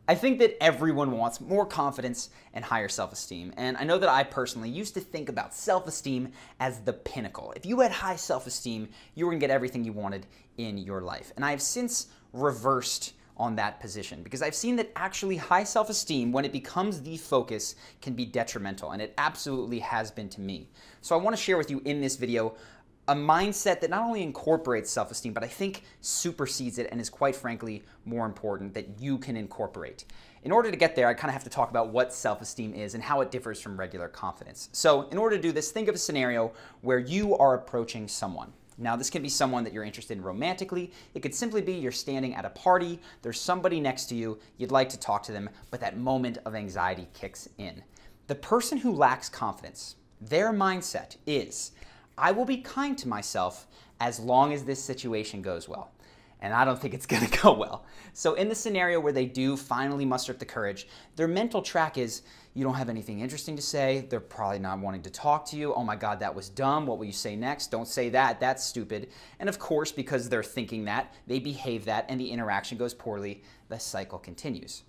I think that everyone wants more confidence and higher self-esteem, and I know that I personally used to think about self-esteem as the pinnacle. If you had high self-esteem, you were going to get everything you wanted in your life. And I have since reversed on that position because I've seen that actually high self-esteem, when it becomes the focus, can be detrimental, and it absolutely has been to me. So I want to share with you in this video a mindset that not only incorporates self-esteem, but I think supersedes it and is, quite frankly, more important that you can incorporate. In order to get there, I kind of have to talk about what self-esteem is and how it differs from regular confidence. So in order to do this, think of a scenario where you are approaching someone. Now, this can be someone that you're interested in romantically. It could simply be you're standing at a party, there's somebody next to you, you'd like to talk to them, but that moment of anxiety kicks in. The person who lacks confidence, their mindset is, I will be kind to myself as long as this situation goes well. And I don't think it's going to go well. So in the scenario where they do finally muster up the courage, their mental track is, you don't have anything interesting to say. They're probably not wanting to talk to you. Oh my God, that was dumb. What will you say next? Don't say that. That's stupid. And of course, because they're thinking that, they behave that, and the interaction goes poorly. The cycle continues.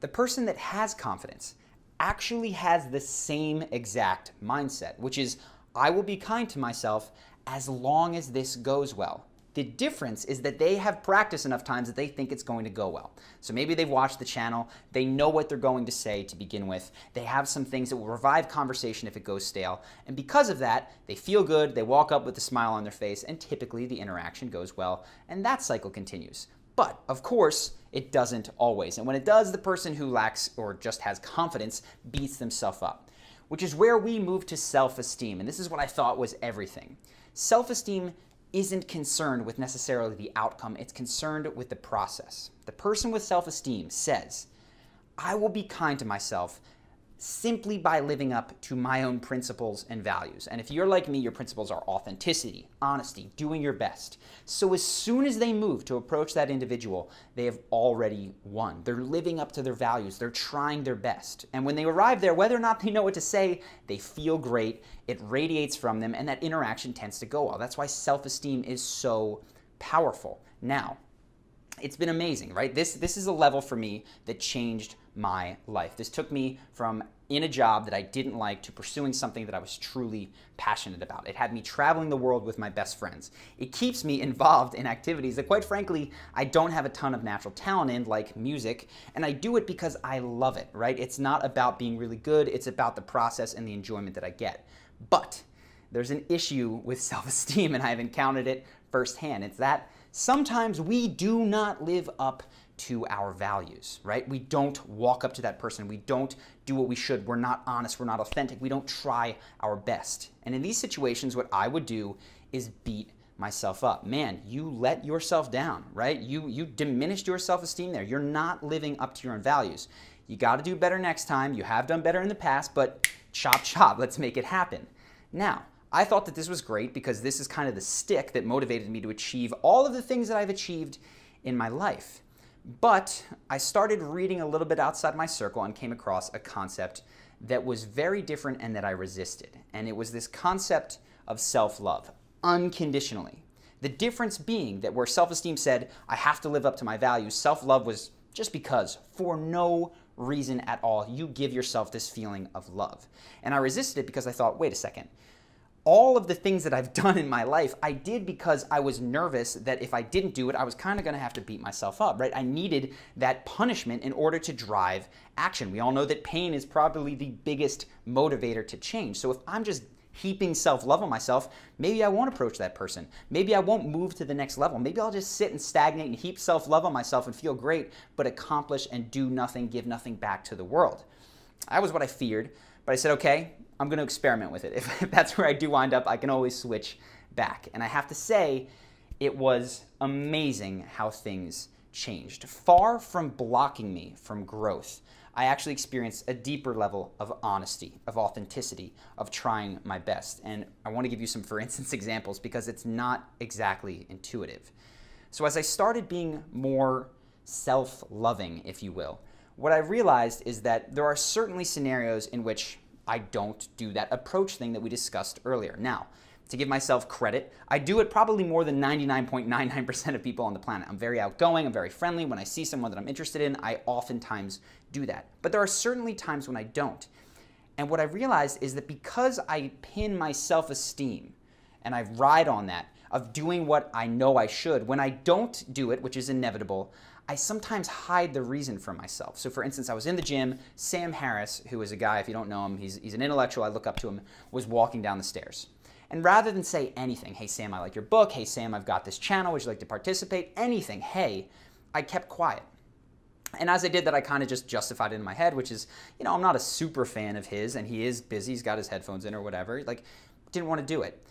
The person that has confidence actually has the same exact mindset, which is, I will be kind to myself as long as this goes well. The difference is that they have practiced enough times that they think it's going to go well. So maybe they've watched the channel, they know what they're going to say to begin with, they have some things that will revive conversation if it goes stale, and because of that, they feel good, they walk up with a smile on their face, and typically the interaction goes well, and that cycle continues. But, of course, it doesn't always. And when it does, the person who lacks or just has confidence beats themselves up, which is where we move to self-esteem. And this is what I thought was everything. Self-esteem isn't concerned with necessarily the outcome, it's concerned with the process. The person with self-esteem says, I will be kind to myself simply by living up to my own principles and values. And if you're like me, your principles are authenticity, honesty, doing your best. So as soon as they move to approach that individual, they have already won. They're living up to their values. They're trying their best. And when they arrive there, whether or not they know what to say, they feel great. It radiates from them, and that interaction tends to go well. That's why self-esteem is so powerful. Now, it's been amazing, right? This is a level for me that changed my life. This took me from in a job that I didn't like to pursuing something that I was truly passionate about. It had me traveling the world with my best friends. It keeps me involved in activities that, quite frankly, I don't have a ton of natural talent in, like music, and I do it because I love it, right? It's not about being really good, it's about the process and the enjoyment that I get. But there's an issue with self-esteem, and I've encountered it firsthand. It's that sometimes we do not live up to our values, right? We don't walk up to that person. We don't do what we should. We're not honest. We're not authentic. We don't try our best. And in these situations, what I would do is beat myself up. Man, you let yourself down, right? You diminished your self-esteem there. You're not living up to your own values. You got to do better next time. You have done better in the past, but chop, chop. Let's make it happen. Now, I thought that this was great because this is kind of the stick that motivated me to achieve all of the things that I've achieved in my life. But I started reading a little bit outside my circle and came across a concept that was very different and that I resisted. And it was this concept of self-love, unconditionally. The difference being that where self-esteem said, I have to live up to my values, self-love was just because, for no reason at all, you give yourself this feeling of love. And I resisted it because I thought, wait a second. All of the things that I've done in my life, I did because I was nervous that if I didn't do it, I was kind of going to have to beat myself up, right? I needed that punishment in order to drive action. We all know that pain is probably the biggest motivator to change. So if I'm just heaping self-love on myself, maybe I won't approach that person. Maybe I won't move to the next level. Maybe I'll just sit and stagnate and heap self-love on myself and feel great, but accomplish and do nothing, give nothing back to the world. That was what I feared, but I said, okay, I'm going to experiment with it. If that's where I do wind up, I can always switch back. And I have to say, it was amazing how things changed. Far from blocking me from growth, I actually experienced a deeper level of honesty, of authenticity, of trying my best. And I want to give you some, for instance, examples because it's not exactly intuitive. So as I started being more self-loving, if you will, what I realized is that there are certainly scenarios in which I don't do that approach thing that we discussed earlier. Now, to give myself credit. I do it probably more than 99.99% of people on the planet. I'm very outgoing, I'm very friendly. When I see someone that I'm interested in, I oftentimes do that. But there are certainly times when I don't. And what I realized is that because I pin my self-esteem and I ride on that of doing what I know I should, when I don't do it, which is inevitable, I sometimes hide the reason from myself. So for instance, I was in the gym, Sam Harris, who is a guy, if you don't know him, he's an intellectual, I look up to him, was walking down the stairs. And rather than say anything, hey Sam, I like your book, hey Sam, I've got this channel, would you like to participate, anything, hey, I kept quiet. And as I did that, I kind of just justified it in my head, which is, you know, I'm not a super fan of his, and he is busy, he's got his headphones in or whatever, like, didn't want to do it.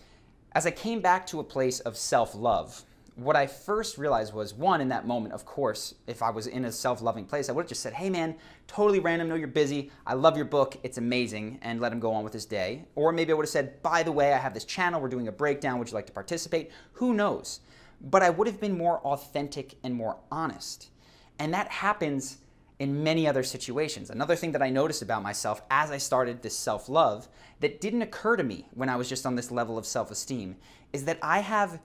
As I came back to a place of self-love, what I first realized was, one, in that moment, of course, if I was in a self-loving place, I would have just said, hey man, totally random, know you're busy, I love your book, it's amazing, and let him go on with his day. Or maybe I would have said, by the way, I have this channel, we're doing a breakdown, would you like to participate? Who knows? But I would have been more authentic and more honest. And that happens in many other situations. Another thing that I noticed about myself as I started this self-love that didn't occur to me when I was just on this level of self-esteem is that I have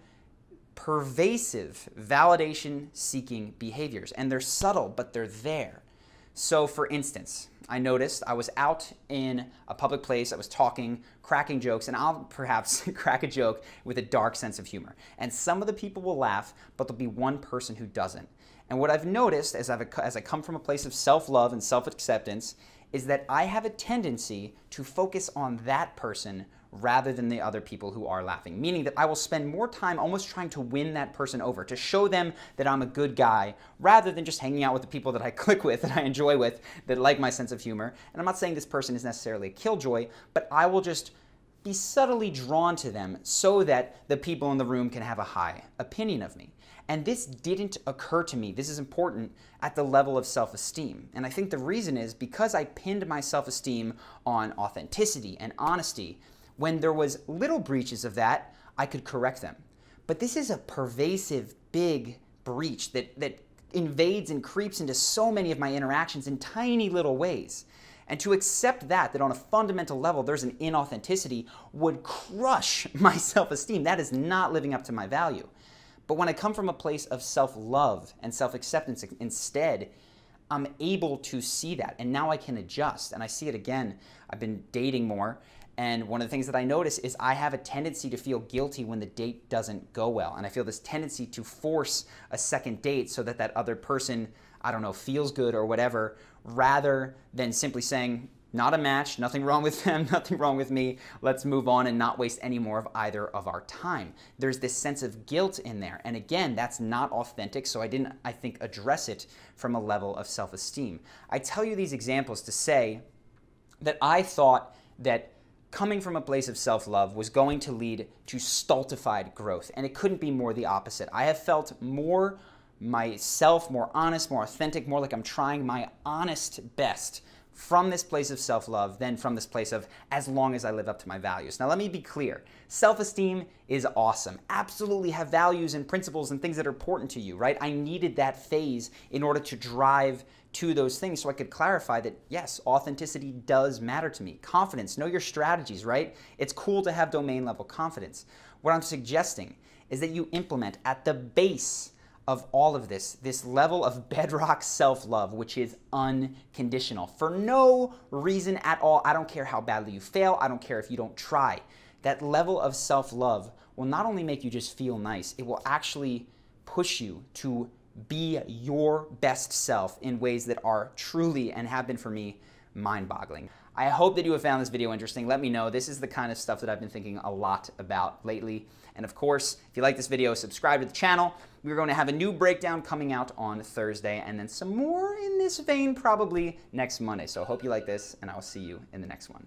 pervasive validation-seeking behaviors, and they're subtle, but they're there. So for instance, I noticed I was out in a public place, I was talking, cracking jokes, and I'll perhaps crack a joke with a dark sense of humor. And some of the people will laugh, but there'll be one person who doesn't. And what I've noticed as I come from a place of self-love and self-acceptance is that I have a tendency to focus on that person rather than the other people who are laughing. Meaning that I will spend more time almost trying to win that person over, to show them that I'm a good guy, rather than just hanging out with the people that I click with, that I enjoy with, that like my sense of humor. And I'm not saying this person is necessarily a killjoy, but I will just be subtly drawn to them so that the people in the room can have a high opinion of me. And this didn't occur to me, this is important, at the level of self-esteem. And I think the reason is because I pinned my self-esteem on authenticity and honesty. When there was little breaches of that, I could correct them. But this is a pervasive, big breach that invades and creeps into so many of my interactions in tiny little ways. And to accept that on a fundamental level there's an inauthenticity would crush my self-esteem. That is not living up to my value. But when I come from a place of self-love and self-acceptance instead, I'm able to see that, and now I can adjust. And I see it again. I've been dating more, and one of the things that I notice is I have a tendency to feel guilty when the date doesn't go well. And I feel this tendency to force a second date so that that other person, I don't know, feels good or whatever, rather than simply saying, not a match, nothing wrong with them, nothing wrong with me, let's move on and not waste any more of either of our time. There's this sense of guilt in there. And again, that's not authentic, so I didn't, I think, address it from a level of self-esteem. I tell you these examples to say that I thought that coming from a place of self-love was going to lead to stultified growth, and it couldn't be more the opposite. I have felt more myself, more honest, more authentic, more like I'm trying my honest best from this place of self-love than from this place of as long as I live up to my values. Now let me be clear. Self-esteem is awesome. Absolutely have values and principles and things that are important to you, right? I needed that phase in order to drive to those things so I could clarify that, yes, authenticity does matter to me. Confidence, know your strategies, right? It's cool to have domain level confidence. What I'm suggesting is that you implement at the base of all of this level of bedrock self-love, which is unconditional. For no reason at all. I don't care how badly you fail. I don't care if you don't try. That level of self-love will not only make you just feel nice, it will actually push you to be your best self in ways that are truly, and have been for me, mind-boggling. I hope that you have found this video interesting. Let me know. This is the kind of stuff that I've been thinking a lot about lately. And of course, if you like this video, subscribe to the channel. We're going to have a new breakdown coming out on Thursday, and then some more in this vein probably next Monday. So I hope you like this, and I will see you in the next one.